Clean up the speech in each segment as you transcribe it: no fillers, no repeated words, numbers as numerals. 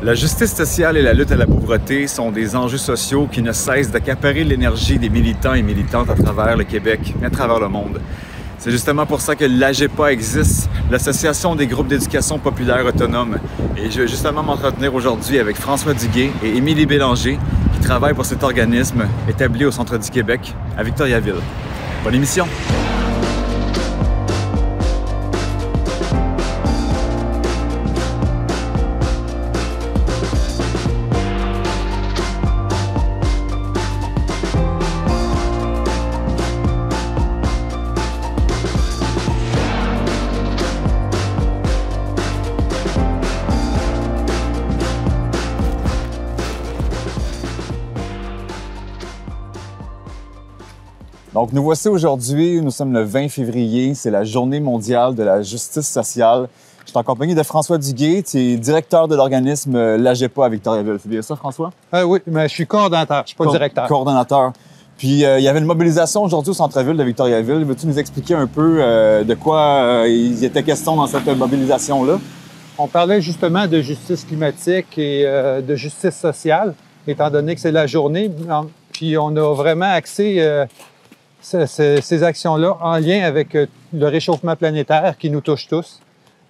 La justice sociale et la lutte à la pauvreté sont des enjeux sociaux qui ne cessent d'accaparer l'énergie des militants et militantes à travers le Québec et à travers le monde. C'est justement pour ça que l'AGEPA existe, l'Association des groupes d'éducation populaire autonome. Et je vais justement m'entretenir aujourd'hui avec François Duguay et Émilie Bélanger qui travaillent pour cet organisme établi au centre du Québec, à Victoriaville. Bonne émission! Donc, nous voici aujourd'hui, nous sommes le 20 février, c'est la journée mondiale de la justice sociale. Je suis en compagnie de François Duguay, tu es directeur de l'organisme l'AGEPA à Victoriaville. C'est bien ça, François? Oui, mais je suis coordonnateur, je ne suis pas directeur. Coordonnateur. Puis, il y avait une mobilisation aujourd'hui au centre-ville de Victoriaville. Veux-tu nous expliquer un peu de quoi il était question dans cette mobilisation-là? On parlait justement de justice climatique et de justice sociale, étant donné que c'est la journée. Puis, on a vraiment axé ces actions-là en lien avec le réchauffement planétaire qui nous touche tous.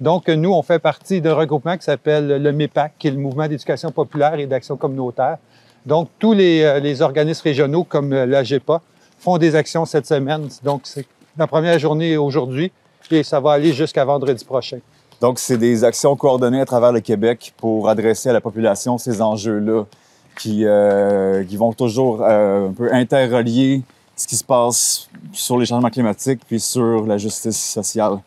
Donc, nous, on fait partie d'un regroupement qui s'appelle le MEPAC, qui est le Mouvement d'éducation populaire et d'action communautaire. Donc, tous les organismes régionaux comme l'AGEPA font des actions cette semaine. Donc, c'est la première journée aujourd'hui et ça va aller jusqu'à vendredi prochain. Donc, c'est des actions coordonnées à travers le Québec pour adresser à la population ces enjeux-là qui vont toujours un peu interrelier ce qui se passe sur les changements climatiques puis sur la justice sociale.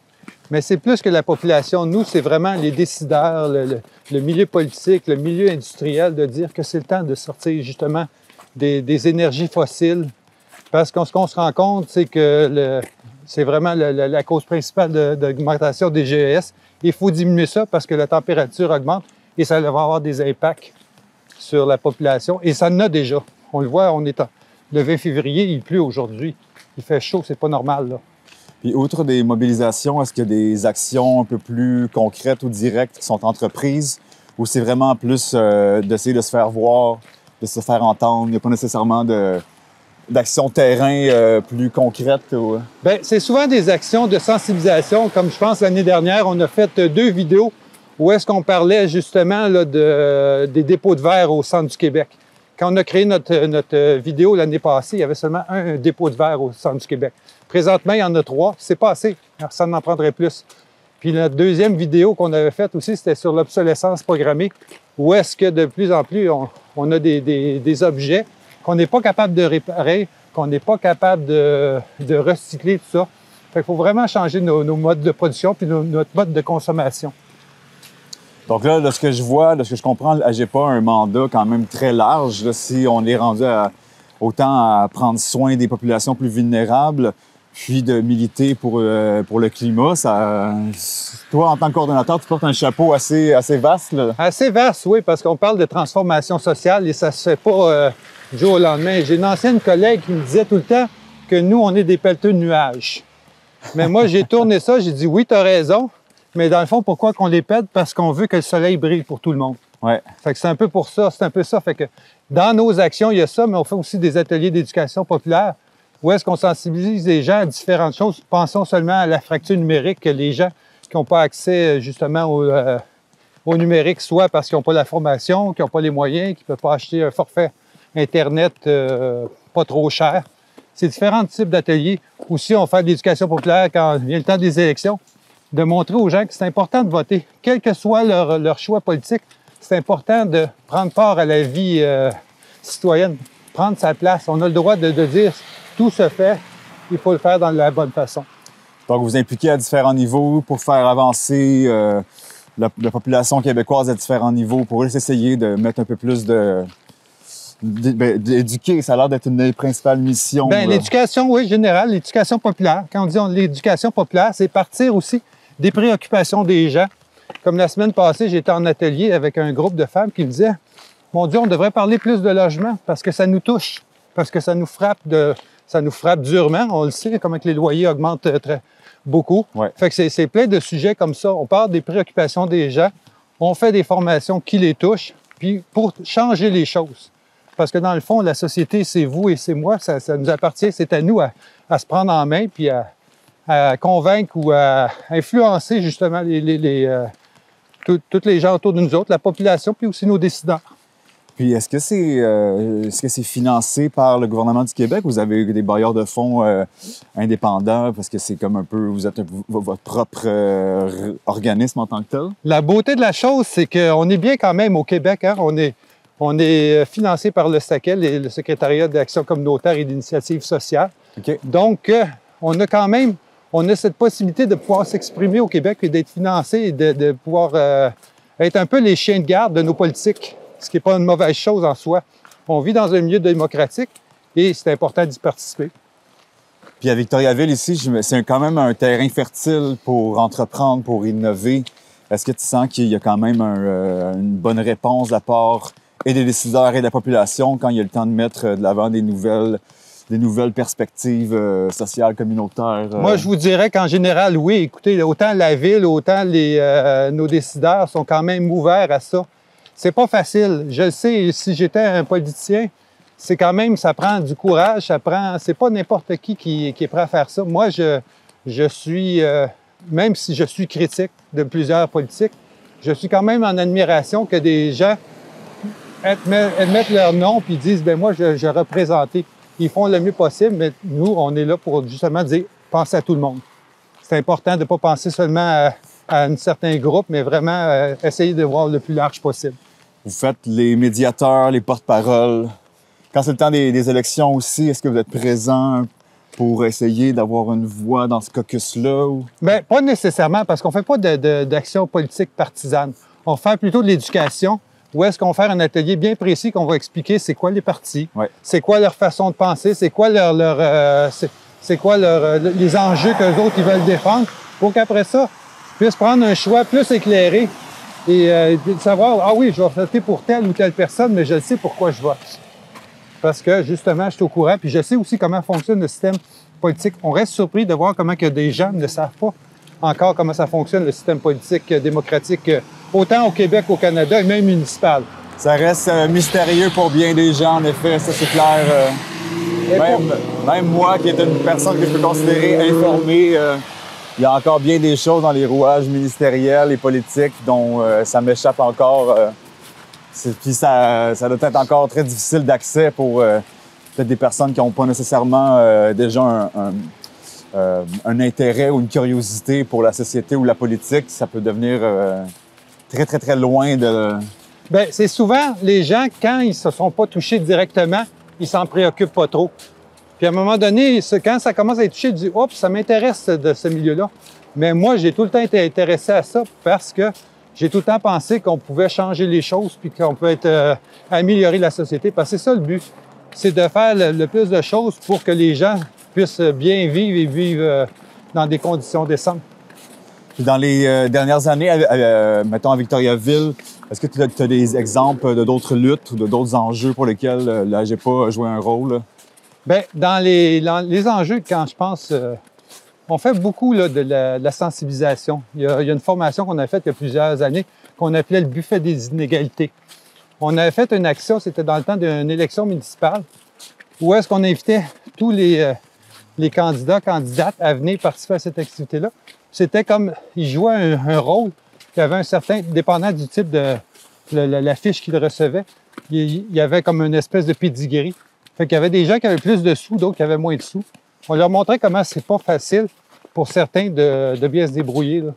Mais c'est plus que la population. Nous, c'est vraiment les décideurs, le milieu politique, le milieu industriel, de dire que c'est le temps de sortir justement des énergies fossiles. Parce que ce qu'on se rend compte, c'est que c'est vraiment la cause principale d'augmentation des GES. Il faut diminuer ça parce que la température augmente et ça va avoir des impacts sur la population. Et ça en a déjà. On le voit, le 20 février, il pleut aujourd'hui. Il fait chaud, c'est pas normal, là. Puis, outre des mobilisations, est-ce qu'il y a des actions un peu plus concrètes ou directes qui sont entreprises ou c'est vraiment plus d'essayer de se faire voir, de se faire entendre? Il n'y a pas nécessairement d'actions terrain plus concrètes? Ou... Bien, c'est souvent des actions de sensibilisation. Comme je pense l'année dernière, on a fait 2 vidéos où est-ce qu'on parlait justement là, des dépôts de verre au centre du Québec. Quand on a créé notre vidéo l'année passée, il y avait seulement un dépôt de verre au centre du Québec. Présentement, il y en a 3. C'est pas assez. Alors, ça en prendrait plus. Puis notre deuxième vidéo qu'on avait faite aussi, c'était sur l'obsolescence programmée, où est-ce que de plus en plus, on a des objets qu'on n'est pas capable de réparer, qu'on n'est pas capable de recycler, tout ça. Fait qu'il faut vraiment changer nos modes de production puis notre mode de consommation. Donc là, de ce que je vois, de ce que je comprends, l'AGEPA a un mandat quand même très large. Là, si on est rendu autant à prendre soin des populations plus vulnérables, puis de militer pour le climat, toi, en tant que coordonnateur, tu portes un chapeau assez vaste. Là. Assez vaste, oui, parce qu'on parle de transformation sociale et ça ne se fait pas du jour au lendemain. J'ai une ancienne collègue qui me disait tout le temps que nous, on est des pelleteux de nuages. Mais moi, j'ai tourné ça, j'ai dit oui, tu as raison. Mais dans le fond, pourquoi qu'on les pète? Parce qu'on veut que le soleil brille pour tout le monde. Ouais. Fait que c'est un peu pour ça, c'est un peu ça. Fait que dans nos actions, il y a ça, mais on fait aussi des ateliers d'éducation populaire où est-ce qu'on sensibilise les gens à différentes choses. Pensons seulement à la fracture numérique, que les gens qui n'ont pas accès justement au numérique, soit parce qu'ils n'ont pas la formation, qu'ils n'ont pas les moyens, qu'ils ne peuvent pas acheter un forfait Internet pas trop cher. C'est différents types d'ateliers. Aussi, on fait de l'éducation populaire quand vient le temps des élections, de montrer aux gens que c'est important de voter. Quel que soit leur choix politique, c'est important de prendre part à la vie citoyenne, prendre sa place. On a le droit de dire tout se fait, il faut le faire dans la bonne façon. Donc, vous impliquez à différents niveaux pour faire avancer la population québécoise à différents niveaux, pour essayer de mettre un peu plus d'éduquer. Ça a l'air d'être une des principales missions. Bien, l'éducation, oui, générale, l'éducation populaire. Quand on dit l'éducation populaire, c'est partir aussi des préoccupations des gens. Comme la semaine passée, j'étais en atelier avec un groupe de femmes qui me disaient « Mon Dieu, on devrait parler plus de logement parce que ça nous touche, parce que ça nous frappe durement. On le sait, comme les loyers augmentent beaucoup. Ouais. Fait que c'est plein de sujets comme ça. On parle des préoccupations des gens, on fait des formations qui les touchent, puis pour changer les choses. Parce que dans le fond, la société, c'est vous et c'est moi, ça nous appartient, c'est à nous à se prendre en main, puis à convaincre ou à influencer justement tous les gens autour de nous autres, la population, puis aussi nos décideurs. Puis est-ce que c'est financé par le gouvernement du Québec ou vous avez des bailleurs de fonds indépendants parce que c'est comme un peu, vous êtes votre propre organisme en tant que tel? La beauté de la chose, c'est qu'on est bien quand même au Québec. Hein? On est financé par le SACEL, et le Secrétariat d'Action communautaire et d'initiative sociale. Okay. Donc, on a cette possibilité de pouvoir s'exprimer au Québec et d'être financé et de pouvoir être un peu les chiens de garde de nos politiques. Ce qui n'est pas une mauvaise chose en soi. On vit dans un milieu démocratique et c'est important d'y participer. Puis à Victoriaville, ici, c'est quand même un terrain fertile pour entreprendre, pour innover. Est-ce que tu sens qu'il y a quand même une bonne réponse de la part et des décideurs et de la population quand il y a le temps de mettre de l'avant des nouvelles perspectives sociales, communautaires? Moi, je vous dirais qu'en général, oui. Écoutez, autant la ville, autant nos décideurs sont quand même ouverts à ça. C'est pas facile. Je le sais, si j'étais un politicien, c'est quand même, ça prend du courage, c'est pas n'importe qui est prêt à faire ça. Moi, je suis, même si je suis critique de plusieurs politiques, je suis quand même en admiration que des gens admettent leur nom puis disent, ben moi, je représentais. Ils font le mieux possible, mais nous, on est là pour justement dire, pensez à tout le monde. C'est important de ne pas penser seulement à un certain groupe, mais vraiment essayer de voir le plus large possible. Vous faites les médiateurs, les porte-paroles. Quand c'est le temps des élections aussi, est-ce que vous êtes présent pour essayer d'avoir une voix dans ce caucus-là? Ou... Bien, pas nécessairement, parce qu'on ne fait pas d'action politique partisane. On fait plutôt de l'éducation, où est-ce qu'on va faire un atelier bien précis qu'on va expliquer c'est quoi les partis, c'est quoi leur façon de penser, c'est quoi les enjeux qu'eux autres ils veulent défendre, pour qu'après ça, ils puissent prendre un choix plus éclairé et de savoir, ah oui, je vais voter pour telle ou telle personne, mais je sais pourquoi je vote. Parce que, justement, je suis au courant, puis je sais aussi comment fonctionne le système politique. On reste surpris de voir comment que des gens ne savent pas encore comment ça fonctionne, le système politique démocratique, autant au Québec qu'au Canada, et même municipal. Ça reste mystérieux pour bien des gens, en effet, ça c'est clair. Même moi, qui est une personne que je peux considérer informée, il y a encore bien des choses dans les rouages ministériels et politiques dont ça m'échappe encore. Puis ça doit être encore très difficile d'accès pour peut-être des personnes qui n'ont pas nécessairement déjà un intérêt ou une curiosité pour la société ou la politique. Ça peut devenir très, très, très loin de... Bien, c'est souvent les gens, quand ils ne se sont pas touchés directement, ils s'en préoccupent pas trop. Puis à un moment donné, quand ça commence à être touché, ils disent « Oups, ça m'intéresse de ce milieu-là ». Mais moi, j'ai tout le temps été intéressé à ça parce que j'ai tout le temps pensé qu'on pouvait changer les choses puis qu'on peut améliorer la société. Parce que c'est ça le but, c'est de faire le plus de choses pour que les gens puissent bien vivre et vivre dans des conditions décentes. Puis dans les dernières années, mettons à Victoriaville, est-ce que tu as des exemples de d'autres luttes ou de d'autres enjeux pour lesquels l'AGEPA a joué un rôle? Bien, dans les enjeux, quand je pense, on fait beaucoup là, de la sensibilisation. Il y a une formation qu'on a faite il y a plusieurs années qu'on appelait le buffet des inégalités. On avait fait une action, c'était dans le temps d'une élection municipale, où est-ce qu'on invitait tous les candidats, candidates à venir participer à cette activité-là. C'était comme, ils jouaient un rôle qui avait un certain, dépendant du type de la fiche qu'ils recevaient, il y avait comme une espèce de pedigree. Fait qu'il y avait des gens qui avaient plus de sous, d'autres qui avaient moins de sous. On leur montrait comment c'est pas facile pour certains de bien se débrouiller, là.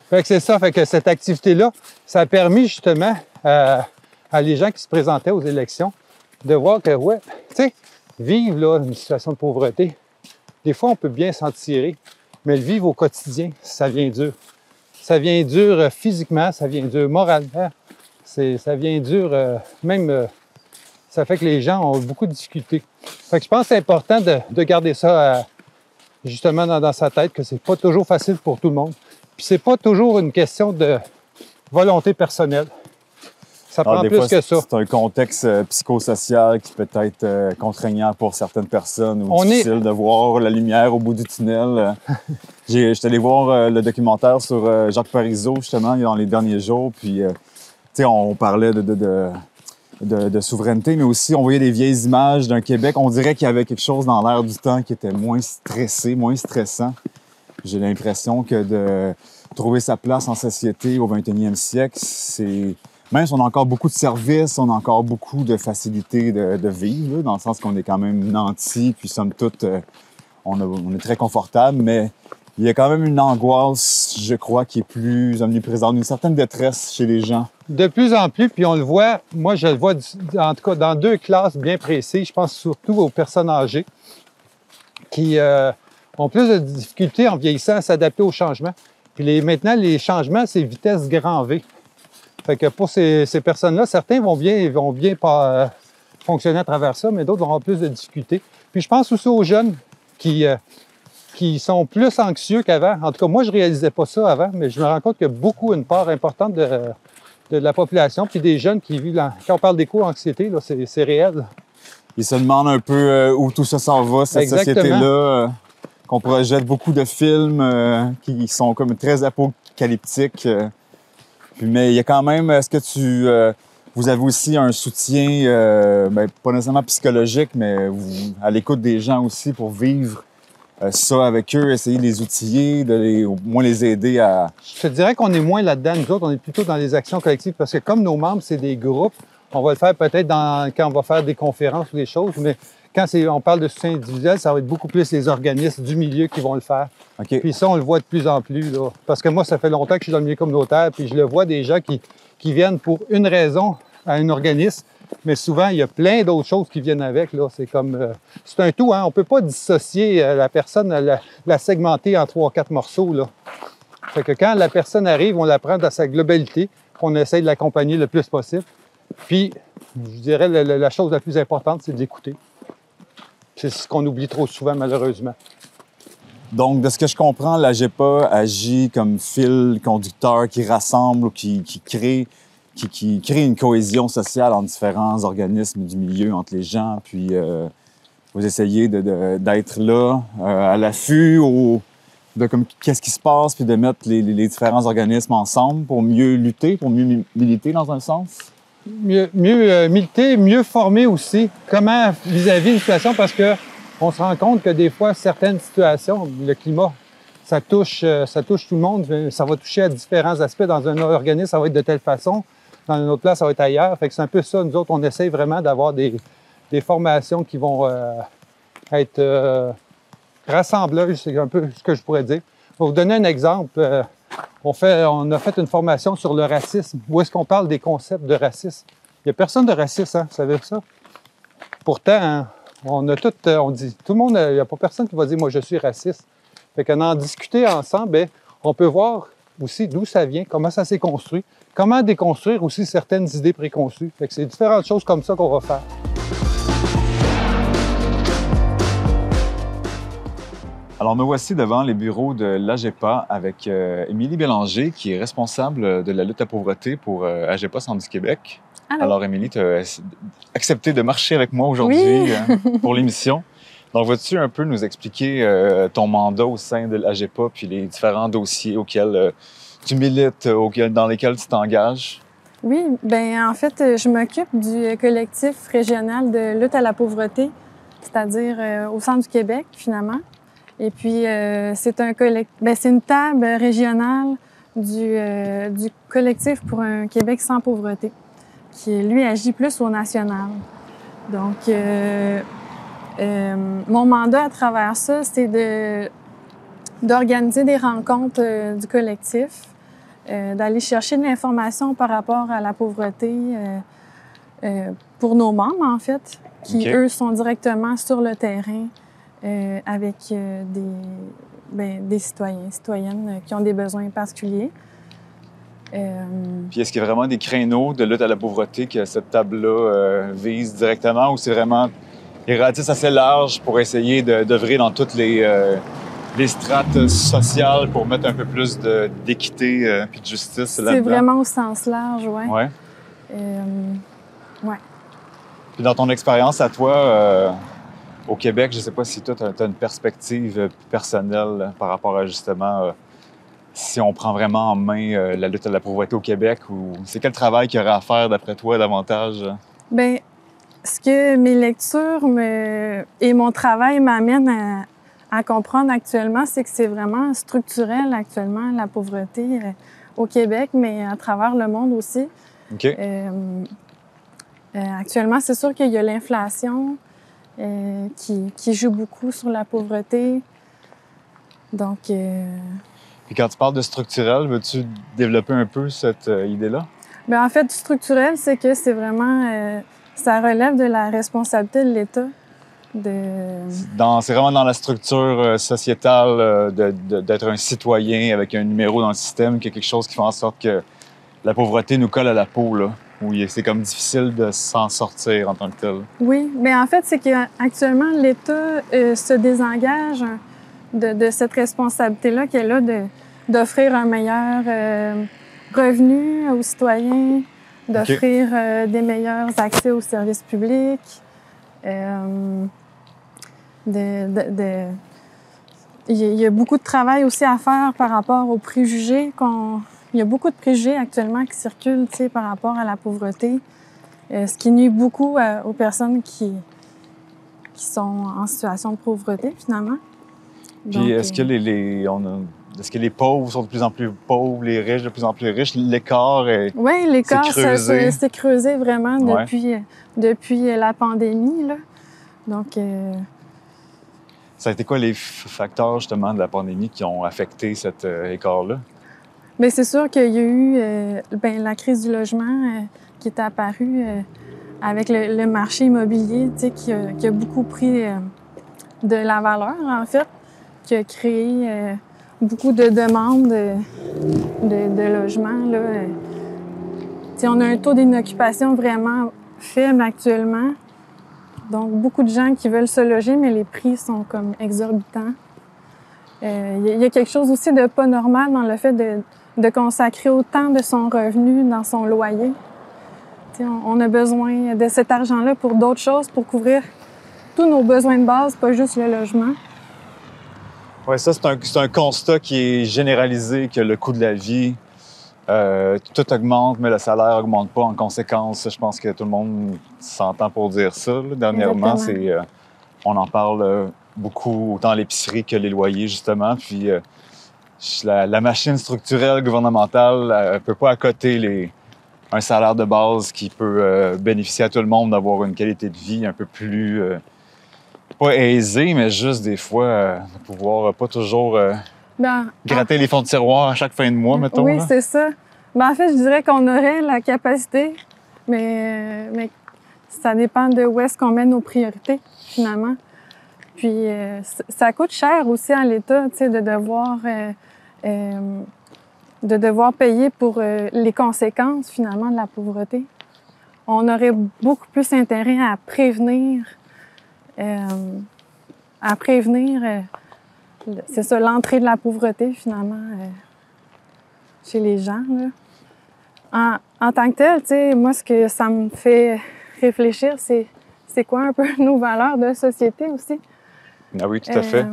Fait que c'est ça, fait que cette activité-là, ça a permis justement à les gens qui se présentaient aux élections de voir que, ouais, tu sais, vivre là, une situation de pauvreté, des fois on peut bien s'en tirer, mais le vivre au quotidien, ça vient dur. Ça vient dur physiquement, ça vient dur moralement, ça vient dur même... ça fait que les gens ont beaucoup de difficultés. Fait que je pense que c'est important de garder ça justement dans sa tête, que c'est pas toujours facile pour tout le monde. Puis c'est pas toujours une question de volonté personnelle. Ça prend des plus fois, que ça. c'est un contexte psychosocial qui peut être contraignant pour certaines personnes ou difficile de voir la lumière au bout du tunnel. Je suis allé voir le documentaire sur Jacques Parizeau, justement, dans les derniers jours. Puis, tu sais, on parlait de souveraineté, mais aussi on voyait des vieilles images d'un Québec. On dirait qu'il y avait quelque chose dans l'air du temps qui était moins stressé, moins stressant. J'ai l'impression que de trouver sa place en société au 21e siècle, c'est... Même si on a encore beaucoup de services, on a encore beaucoup de facilités de vivre, là, dans le sens qu'on est quand même nantis, puis somme toute, on est très confortable, mais il y a quand même une angoisse, je crois, qui est plus omniprésente, une certaine détresse chez les gens. De plus en plus, puis on le voit, moi je le vois en tout cas dans deux classes bien précises, je pense surtout aux personnes âgées qui ont plus de difficultés en vieillissant à s'adapter aux changements. Puis maintenant, les changements, c'est vitesse grand V. Fait que pour ces personnes-là, certains vont bien fonctionner à travers ça, mais d'autres vont avoir plus de difficultés. Puis je pense aussi aux jeunes qui sont plus anxieux qu'avant. En tout cas, moi, je réalisais pas ça avant, mais je me rends compte qu'il y a une part importante de la population, puis des jeunes qui vivent... Quand on parle d'éco-anxiété, là, c'est réel. Ils se demandent un peu où tout ça s'en va, cette société-là, qu'on projette beaucoup de films qui sont comme très apocalyptiques. Mais il y a quand même, est-ce que vous avez aussi un soutien, pas nécessairement psychologique, mais à l'écoute des gens aussi pour vivre ça avec eux, essayer de les outiller, au moins les aider à... Je te dirais qu'on est moins là-dedans. Nous autres, on est plutôt dans les actions collectives parce que comme nos membres, c'est des groupes, on va le faire peut-être quand on va faire des conférences ou des choses, mais quand on parle de soutien individuel, ça va être beaucoup plus les organismes du milieu qui vont le faire. Okay. Puis ça, on le voit de plus en plus, là. Parce que moi, ça fait longtemps que je suis dans le milieu communautaire, puis je le vois des gens qui viennent pour une raison à un organisme, mais souvent, il y a plein d'autres choses qui viennent avec, là. C'est comme... c'est un tout, hein. On peut pas dissocier la personne, la segmenter en 3 ou 4 morceaux, là. Fait que quand la personne arrive, on la prend dans sa globalité, on essaie de l'accompagner le plus possible. Puis, je dirais, la chose la plus importante, c'est de l'écouter. C'est ce qu'on oublie trop souvent, malheureusement. Donc, de ce que je comprends, l'AGEPA agit comme fil conducteur qui rassemble ou qui crée une cohésion sociale entre différents organismes du milieu, entre les gens. Puis, vous essayez d'être là, à l'affût, de qu'est-ce qui se passe, puis de mettre les différents organismes ensemble pour mieux lutter, pour mieux militer dans un sens? Mieux militer, mieux former aussi. Comment vis-à-vis d'une situation, parce que on se rend compte que des fois, certaines situations, le climat, ça touche tout le monde. Ça va toucher à différents aspects. Dans un organisme, ça va être de telle façon. Dans une autre place, ça va être ailleurs. Fait que c'est un peu ça. Nous autres, on essaye vraiment d'avoir des formations qui vont être rassembleuses. C'est un peu ce que je pourrais dire. Je vais vous donner un exemple. On a fait une formation sur le racisme. Où est-ce qu'on parle des concepts de racisme? Il n'y a personne de raciste, hein? Vous savez ça? Pourtant, hein, on dit, tout le monde, il n'y a pas personne qui va dire « moi, je suis raciste ». Fait qu'en discuter ensemble, bien, on peut voir aussi d'où ça vient, comment ça s'est construit, comment déconstruire aussi certaines idées préconçues. Fait que c'est différentes choses comme ça qu'on va faire. Alors, me voici devant les bureaux de l'AGEPA avec Émilie Bélanger, qui est responsable de la lutte à la pauvreté pour AGEPA Centre du Québec. Allô. Alors, Émilie, tu as accepté de marcher avec moi aujourd'hui pour l'émission. Donc, vas-tu un peu nous expliquer ton mandat au sein de l'AGEPA puis les différents dossiers auxquels tu milites, dans lesquels tu t'engages? Oui, bien, en fait, je m'occupe du collectif régional de lutte à la pauvreté, c'est-à-dire au Centre du Québec, finalement. Et puis, c'est une table régionale du collectif pour un Québec sans pauvreté, qui, lui, agit plus au national. Donc, mon mandat à travers ça, c'est d'organiser des rencontres du collectif, d'aller chercher de l'information par rapport à la pauvreté pour nos membres, en fait, qui, eux, sont directement sur le terrain avec des citoyennes qui ont des besoins particuliers. Puis est-ce qu'il y a vraiment des créneaux de lutte à la pauvreté que cette table-là vise directement ou c'est vraiment des ratisses assez larges pour essayer d'œuvrer dans toutes les strates sociales pour mettre un peu plus d'équité puis de justice là-dedans? C'est vraiment au sens large, oui. Ouais. Ouais. Puis dans ton expérience à toi, au Québec, je ne sais pas si toi, tu as une perspective personnelle par rapport à justement si on prend vraiment en main la lutte à la pauvreté au Québec, ou c'est quel travail qu'il y aurait à faire d'après toi davantage? Bien, ce que mes lectures et mon travail m'amènent à comprendre actuellement, c'est que c'est vraiment structurel actuellement, la pauvreté au Québec, mais à travers le monde aussi. OK. Actuellement, c'est sûr qu'il y a l'inflation qui joue beaucoup sur la pauvreté. Donc... Puis quand tu parles de structurel, veux-tu développer un peu cette idée-là? Bien, en fait, du structurel, c'est que c'est vraiment... ça relève de la responsabilité de l'État. C'est vraiment dans la structure sociétale d'être un citoyen avec un numéro dans le système, qu'il y a quelque chose qui fait en sorte que la pauvreté nous colle à la peau, là, où c'est comme difficile de s'en sortir en tant que tel. Oui, mais en fait, c'est qu'actuellement, l'État se désengage de cette responsabilité-là qu'elle a d'offrir un meilleur revenu aux citoyens, d'offrir des meilleurs accès aux services publics. Il y a beaucoup de travail aussi à faire par rapport aux préjugés. Il y a beaucoup de préjugés actuellement qui circulent, tu sais, par rapport à la pauvreté, ce qui nuit beaucoup aux personnes qui sont en situation de pauvreté, finalement. Puis est-ce que est-ce que les pauvres sont de plus en plus pauvres, les riches de plus en plus riches? L'écart est... Oui, l'écart s'est creusé vraiment Ouais. depuis la pandémie, là. Donc... Ça a été quoi les facteurs, justement, de la pandémie qui ont affecté cet écart-là? Bien, c'est sûr qu'il y a eu la crise du logement qui est apparue avec le marché immobilier, tu sais, qui a beaucoup pris de la valeur, en fait, qui a créé beaucoup de demandes de logements, là. Tu sais, on a un taux d'inoccupation vraiment faible actuellement. Donc, beaucoup de gens qui veulent se loger, mais les prix sont comme exorbitants. Il y a quelque chose aussi de pas normal dans le fait de consacrer autant de son revenu dans son loyer. T'sais, on a besoin de cet argent-là pour d'autres choses, pour couvrir tous nos besoins de base, pas juste le logement. Oui, ça, c'est un constat qui est généralisé, que le coût de la vie, tout augmente, mais le salaire augmente pas en conséquence. Je pense que tout le monde s'entend pour dire ça, là. Dernièrement, on en parle beaucoup, autant à l'épicerie que les loyers, justement. Puis la machine structurelle gouvernementale ne peut pas accoter un salaire de base qui peut bénéficier à tout le monde d'avoir une qualité de vie un peu plus, pas aisée, mais juste des fois de pouvoir pas toujours gratter les fonds de tiroir à chaque fin de mois, mettons. Oui, là. c'est ça. Ben, en fait, je dirais qu'on aurait la capacité, mais ça dépend de où est-ce qu'on met nos priorités, finalement. Puis, ça coûte cher aussi à l'État, tu sais, de devoir payer pour les conséquences, finalement, de la pauvreté. On aurait beaucoup plus intérêt à prévenir, c'est ça, l'entrée de la pauvreté, finalement, chez les gens, là. En tant que tel, tu sais, moi, ce que ça me fait réfléchir, c'est quoi un peu nos valeurs de société aussi. Ah oui, tout à fait.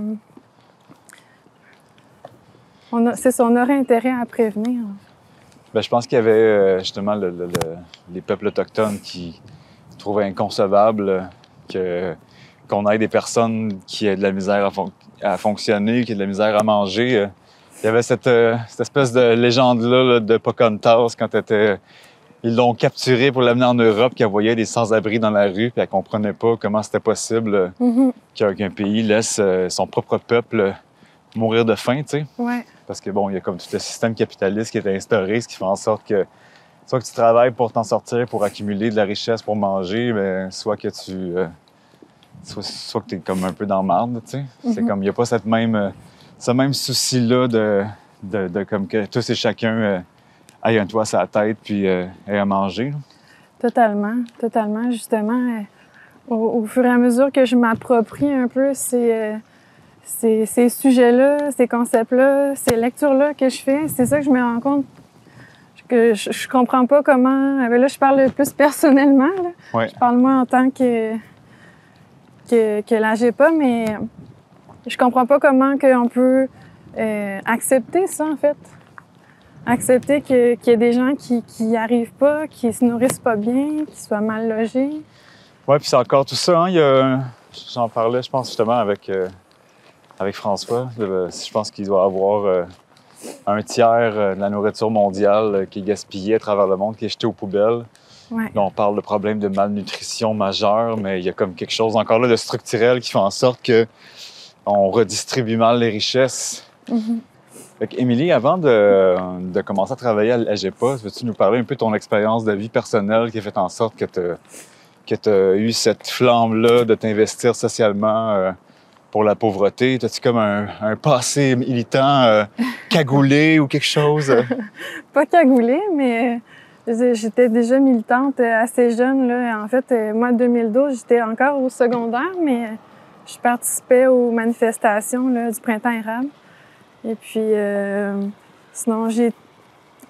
C'est ça, on aurait intérêt à prévenir. Bien, je pense qu'il y avait justement les peuples autochtones qui trouvaient inconcevable qu'on ait des personnes qui aient de la misère à fonctionner, qui aient de la misère à manger. Il y avait cette espèce de légende-là là, de Pocahontas quand ils l'ont capturée pour l'amener en Europe, qu'elle voyait des sans-abri dans la rue, puis elle comprenait pas comment c'était possible qu'un pays laisse son propre peuple mourir de faim, tu sais. Ouais. Parce que bon, il y a comme tout le système capitaliste qui est instauré, ce qui fait en sorte que soit que tu travailles pour t'en sortir, pour accumuler de la richesse pour manger, mais soit que soit que tu es comme un peu dans le marde, tu sais. C'est comme, il n'y a pas ce même souci-là de comme que tous et chacun aient un toit sur la tête puis aient à manger. Totalement, totalement. Justement, au fur et à mesure que je m'approprie un peu ces sujets-là, ces concepts-là, ces lectures-là que je fais, c'est ça que je me rends compte je comprends pas comment... Là, je parle plus personnellement. Là. Ouais. Je parle moi en tant que l'AGEPA, mais je comprends pas comment on peut accepter ça, en fait. Accepter qu'il y ait des gens qui n'y arrivent pas, qui se nourrissent pas bien, qui soient mal logés. Oui, puis c'est encore tout ça. Hein? J'en parlais, je pense, justement, avec François. Je pense qu'il doit y avoir un tiers de la nourriture mondiale qui est gaspillée à travers le monde, qui est jetée aux poubelles. Ouais. Là, on parle de problèmes de malnutrition majeur, mais il y a comme quelque chose encore là de structurel qui fait en sorte qu'on redistribue mal les richesses. Mm-hmm. Fait qu'Émilie, avant de commencer à travailler à l'AGEPA, veux-tu nous parler un peu de ton expérience de vie personnelle qui a fait en sorte que tu as eu cette flamme-là de t'investir socialement pour la pauvreté? As-tu comme un passé militant cagoulé ou quelque chose? Pas cagoulé, mais j'étais déjà militante assez jeune. Là. En fait, moi, en 2012, j'étais encore au secondaire, mais je participais aux manifestations là, du Printemps érable. Et puis, sinon, je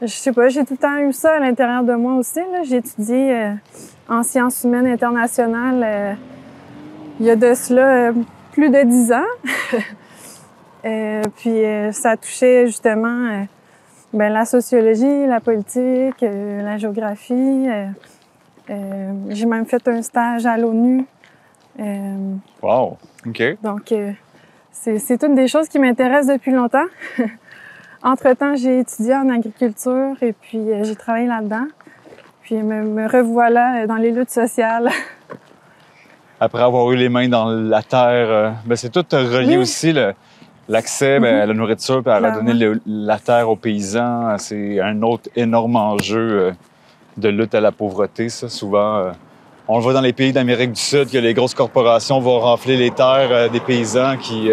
sais pas, j'ai tout le temps eu ça à l'intérieur de moi aussi. J'ai étudié en sciences humaines internationales il y a de cela plus de 10 ans. Puis, ça touchait justement la sociologie, la politique, la géographie. J'ai même fait un stage à l'ONU. Wow! OK. Donc, c'est toutes des choses qui m'intéressent depuis longtemps. Entre-temps, j'ai étudié en agriculture et puis j'ai travaillé là-dedans. Puis me revoilà dans les luttes sociales. Après avoir eu les mains dans la terre, c'est tout relié aussi, l'accès à la nourriture et à redonner la terre aux paysans. C'est un autre énorme enjeu de lutte à la pauvreté, ça. Souvent, on le voit dans les pays d'Amérique du Sud que les grosses corporations vont rafler les terres des paysans qui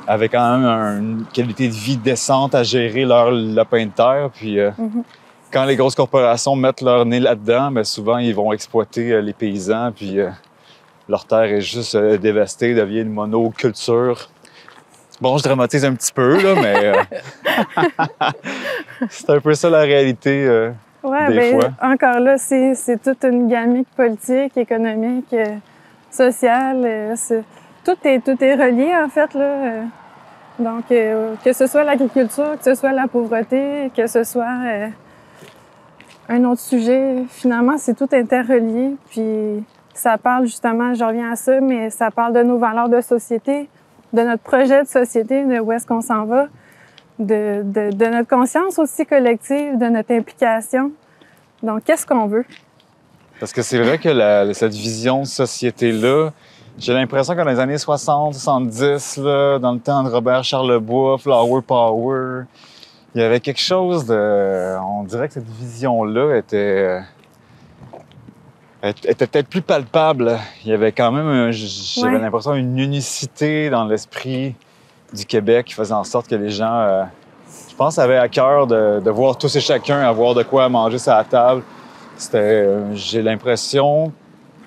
avaient quand même une qualité de vie décente à gérer leur lopin de terre. Puis quand les grosses corporations mettent leur nez là-dedans, bien, souvent ils vont exploiter les paysans. Puis leur terre est juste dévastée, devient une monoculture. Bon, je dramatise un petit peu, là, mais c'est un peu ça la réalité. Des fois. Encore là, c'est toute une gamique politique, économique, sociale. Tout est relié, en fait. Là. Donc, que ce soit l'agriculture, que ce soit la pauvreté, que ce soit un autre sujet, finalement, c'est tout interrelié. Puis, ça parle justement, je reviens à ça, mais ça parle de nos valeurs de société, de notre projet de société, de où est-ce qu'on s'en va. De notre conscience aussi collective, de notre implication. Donc, qu'est-ce qu'on veut? Parce que c'est vrai que cette vision de société-là, j'ai l'impression que dans les années 60, 70, là, dans le temps de Robert Charlebois, Flower Power, il y avait quelque chose de... On dirait que cette vision-là était peut-être plus palpable. Il y avait quand même, j'avais l'impression, une unicité dans l'esprit du Québec qui faisait en sorte que les gens, je pense, avaient à cœur de voir tous et chacun avoir de quoi manger sur la table. J'ai l'impression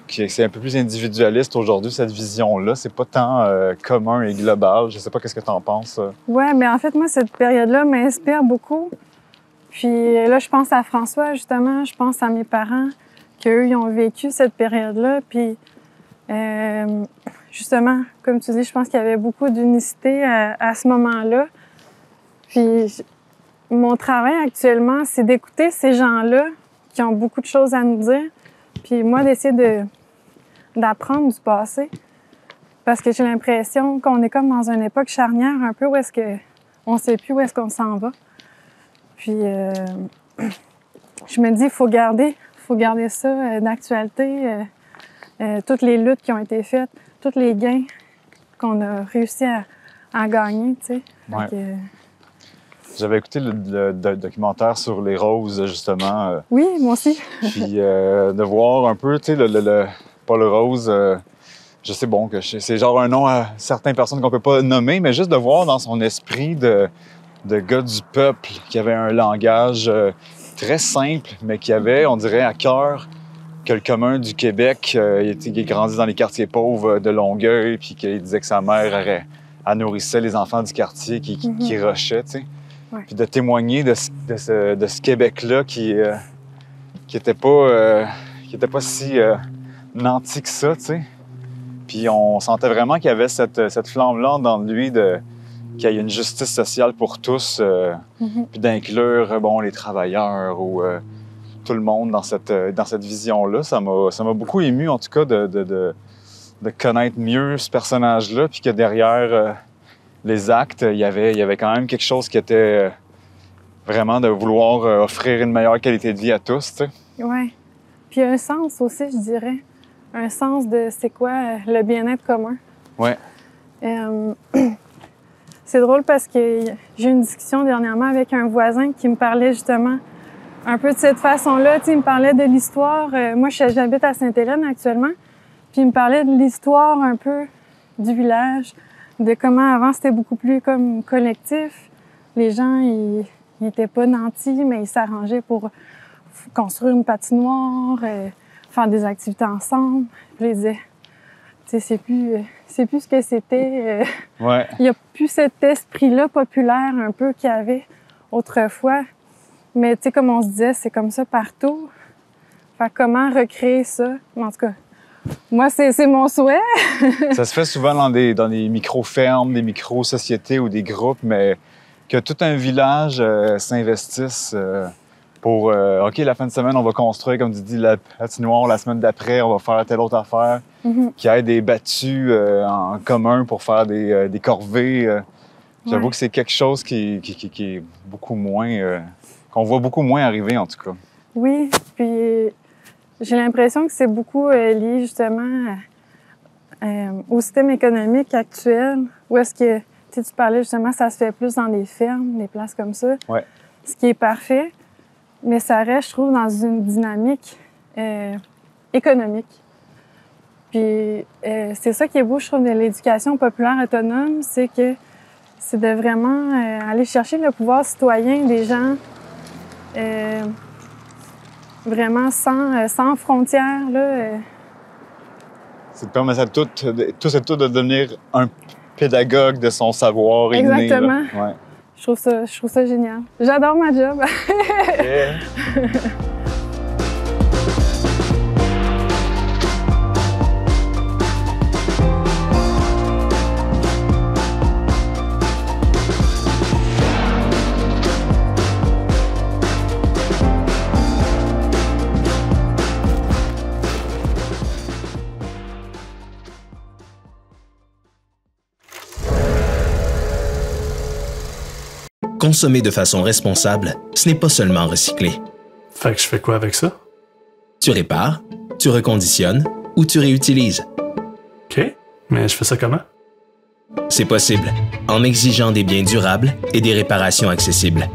que c'est un peu plus individualiste aujourd'hui, cette vision-là. C'est pas tant commun et global. Je sais pas, qu'est-ce que tu en penses? Oui, mais en fait, moi, cette période-là m'inspire beaucoup. Puis là, je pense à François, justement. Je pense à mes parents, qu'eux, ils ont vécu cette période-là. Puis justement, comme tu dis, je pense qu'il y avait beaucoup d'unicité à ce moment-là. Puis mon travail actuellement, c'est d'écouter ces gens-là qui ont beaucoup de choses à nous dire. Puis moi, d'essayer d'apprendre du passé. Parce que j'ai l'impression qu'on est comme dans une époque charnière, un peu où est-ce que on sait plus où est-ce qu'on s'en va. Puis je me dis, il faut garder ça d'actualité. Toutes les luttes qui ont été faites, tous les gains qu'on a réussi à gagner, tu sais. Ouais. J'avais écouté le documentaire sur les roses, justement. Oui, moi aussi. Puis de voir un peu, tu sais, Paul Rose, je sais bon que c'est genre un nom à certaines personnes qu'on peut pas nommer, mais juste de voir dans son esprit de gars du peuple qui avait un langage très simple, mais qui avait, on dirait, à cœur que le commun du Québec, il grandit dans les quartiers pauvres de Longueuil, puis qu'il disait que sa mère elle nourrissait les enfants du quartier qui rushaient, tu sais. Ouais. Puis de témoigner de ce Québec-là qui était pas si nanti que ça, tu sais. Puis on sentait vraiment qu'il y avait cette flamme-là dans lui qu'il y ait une justice sociale pour tous, puis d'inclure les travailleurs ou tout le monde dans cette vision-là. Ça m'a beaucoup ému, en tout cas, de connaître mieux ce personnage-là, puis que derrière les actes, il y avait quand même quelque chose qui était vraiment de vouloir offrir une meilleure qualité de vie à tous, tu sais. Oui. Puis un sens aussi, je dirais. Un sens de c'est quoi le bien-être commun. Oui. C'est drôle parce que j'ai eu une discussion dernièrement avec un voisin qui me parlait justement un peu de cette façon-là. Tu sais, il me parlait de l'histoire. Moi, j'habite à Sainte-Hélène actuellement. Puis il me parlait de l'histoire un peu du village, de comment avant c'était beaucoup plus comme collectif. Les gens, ils étaient pas nantis, mais ils s'arrangeaient pour construire une patinoire, faire des activités ensemble. Puis je disais, tu sais, c'est plus ce que c'était. Ouais. Il n'y a plus cet esprit-là populaire un peu qu'il y avait autrefois. Mais tu sais, comme on se disait, c'est comme ça partout. Fait comment recréer ça? En tout cas, moi, c'est mon souhait. Ça se fait souvent dans des micro-fermes, des micro-sociétés ou des groupes, mais que tout un village s'investisse pour OK, la fin de semaine, on va construire, comme tu dis, la patinoire. La semaine d'après, on va faire telle autre affaire. Qu'il y ait des battues en commun pour faire des corvées. J'avoue que c'est quelque chose qui est beaucoup moins... qu'on voit beaucoup moins arriver, en tout cas. Oui, puis j'ai l'impression que c'est beaucoup lié justement au système économique actuel, où est-ce que, tu parlais justement, ça se fait plus dans des fermes, des places comme ça, ce qui est parfait, mais ça reste, je trouve, dans une dynamique économique. Puis c'est ça qui est beau, je trouve, de l'éducation populaire autonome, c'est que c'est de vraiment aller chercher le pouvoir citoyen des gens vraiment sans frontières, là. C'est de permettre à tous et toutes de devenir un pédagogue de son savoir inné. Exactement. Ouais. Je trouve ça génial. J'adore ma job. Yeah. Consommer de façon responsable, ce n'est pas seulement recycler. Fait que je fais quoi avec ça? Tu répares, tu reconditionnes ou tu réutilises. OK, mais je fais ça comment? C'est possible, en exigeant des biens durables et des réparations accessibles.